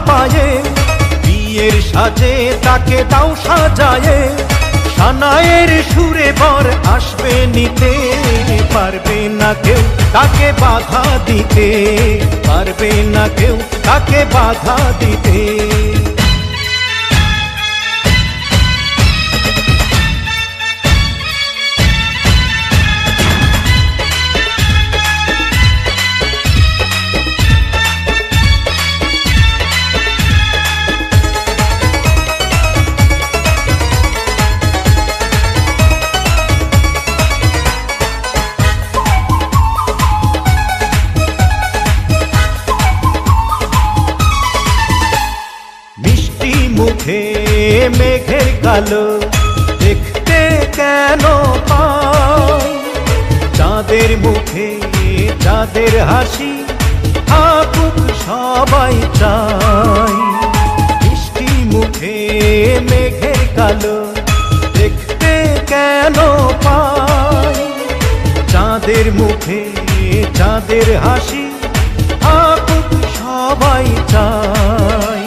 পায়ে, বিয়ের সাজে তাকে দাও সাজায়ে, সানায়ের সুরে বর আসবে নিতে, পারবে না কেউ তাকে বাধা দিতে, পারবে না কেউ তাকে বাধা দিতে। মুখে মেঘের কালো দেখতে কেন পাই, চাঁদের মুখে চাঁদের হাসি থাকুক সবাই চাই। মিষ্টি মুখে মেঘের কালো দেখতে কেন পাই, চাঁদের মুখে চাঁদের হাসি থাকুক সবাই চাই।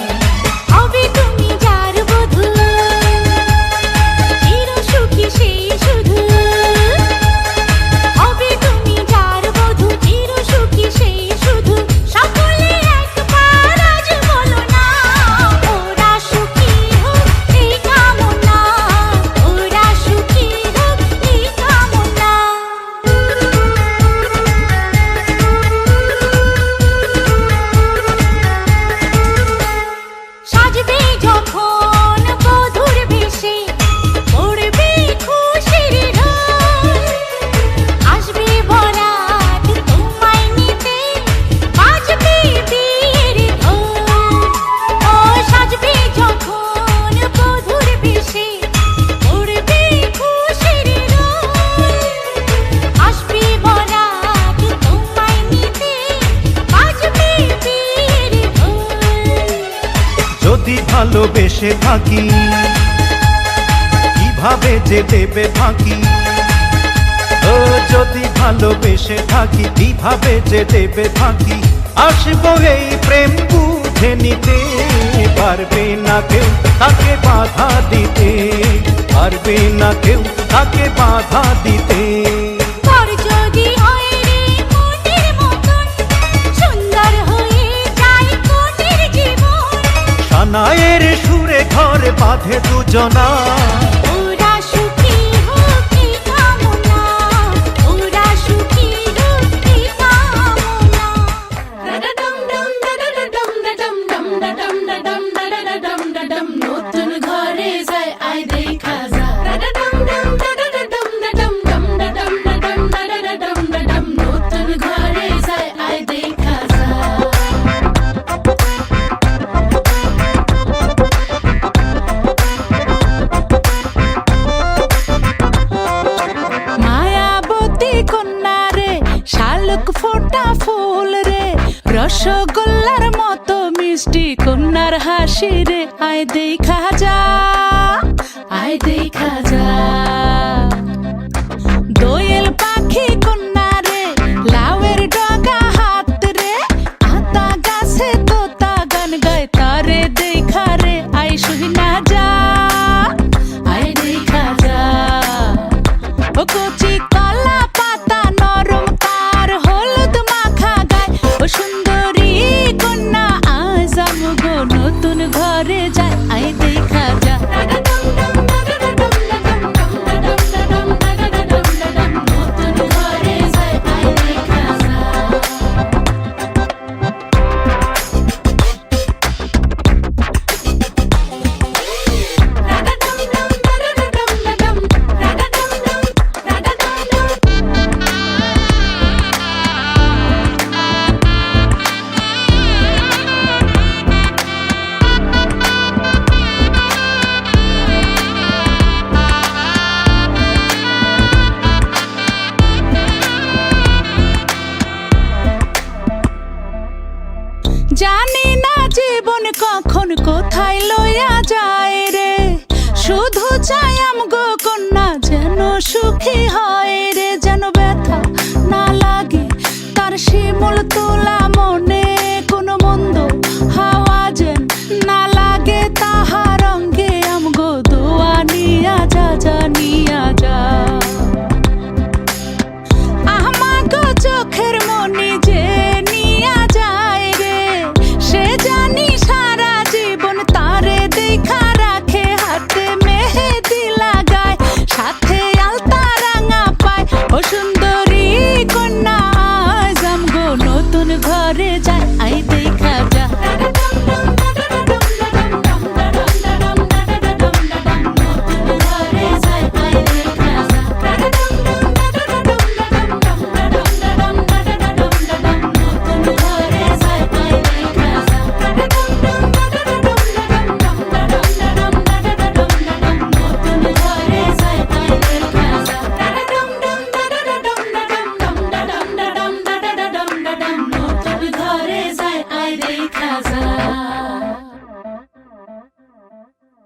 ভালোবেসে থাকি কিভাবে যে দেবে ফাঁকি, ও যদি ভালোবেসে থাকি কিভাবে যে দেবে ফাঁকি, আসবো এই প্রেম বুঝে নিতে, পারবে না কেউ তাকে বাধা দিতে, পারবে না কেউ তাকে বাধা দিতে। সানায়ের সুরে ঘর বাঁধে দুজনা, ওরা সুখী হোক এই কামনা, ওরা সুখী হোক এই কামনা। ডাডাডম ডম ডাডাডম ডাডম ডম ডাডম ডাডম ডাডাডম ডাডম, নতুন ঘরে যায় আয় দেখা যা। ডাডাডম ডম ডাডাডম ডাডম ডম ডাডম ডাডম ডাডাডম ডাডম, নতুন ঘরে যায় আয় দেখা যা। ফোটা ফুল রে, রসগোল্লার মতো মিষ্টি কন্যার হাসি রে, আয় দেখা যা, আয় দেখা যা। দোয়েল পাখি কন্যা রে, লাউয়ের ডগা হাত রে, আতা গাছে তোতা গান গায় তারে দেখা রে, আয় শুনা যা, আয় দেখা যা। ও কচি কলা পাতা নরম তার হলুদ মাখা গায়, ও সুন্দরী কন্যা আজ আমগো নতুন ঘরে যায়, আয় দেখা যা। নতুন ঘরে যায় আয় দেখা যা। জানি না জীবন কখন কোথায় লইয়া যায় রে, শুধু চাই আমগো কন্যা যেন সুখী হয় রে, যেন ব্যথা না লাগে তার শিমুল তোলা মনে, কোনো মন্দ হাওয়া যেন তাহার অঙ্গে আমগো দোয়া নিয়া যা যা নিয়া যা আমাগো চোখের মনি যে নিয়া যায় রে সে জানি সারা জীবন তারে দেখা রাখে হাতে মেহেদি লাগায় সাথে আলতা রাঙা পায় ও সুন্দরী কন্যা আজ আমগো নতুন ঘরে যায় আই দেখা যায়